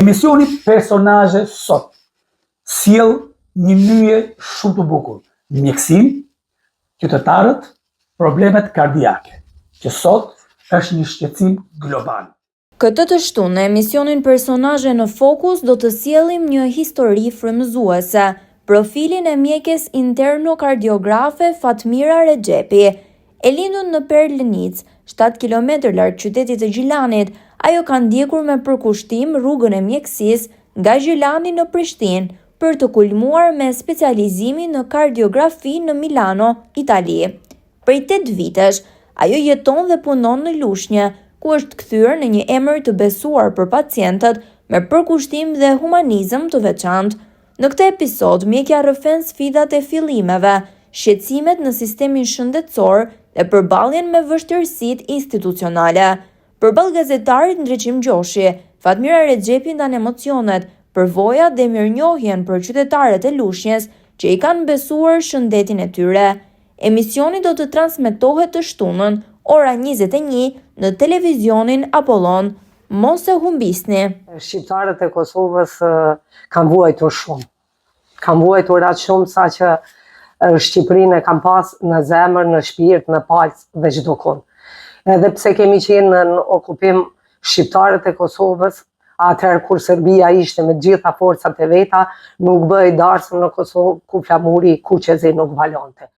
Emisioni Personazhe sot sjell një myje shumë të bukur. Mjekësinë, qytetarët, problemet kardiake, që sot është një shqetësim global. Këtë të shtunë në emisionin Personazhe në Fokus do të sjellim një histori frymëzuese, profilin e mjekes internokardiografe Fatmira Rexhepi. E lindur në Perlënic, 7 km larg qytetit të Gjilanit, ajo ka ndjekur me përkushtim rrugën e mjekësisë nga Gjilani në Prishtinë për të kulmuar me specializimin në kardiografi në Milano, Itali. Prej 8 vitesh, ajo jeton dhe punon në Lushnjë, ku është kthyer në një emër të besuar për pacientët me përkushtim dhe humanizëm të veçantë. Në këtë episod, mjekja rrëfen sfidat e fillimeve, shqetësimet në sistemin shëndetësor dhe përballjen me vështirësitë institucionale. Përballë gazetarit Ndreqim Gjoshi, Fatmira Rexhepi ndan emocionet, përvojat dhe mirënjohjen për qytetarët e Lushnjës që i kanë besuar shëndetin e tyre. Emisioni do të transmetohet të shtunën, ora 21 në televizionin Apollon. Mos e humbisni. Shqiptarët e Kosovës kanë vuajtur shumë. Kanë vuajtur atë shumë sa që Shqipërinë e kanë pas në zemër, në shpirt, në palc dhe çdo kohë. Edhe pse kemi qenë në okupim shqiptarët e Kosovës, atëherë kur Serbia ishte me gjitha forcat e veta, nuk bëi darsën në Kosovë ku flamuri kuqezi nuk valonte.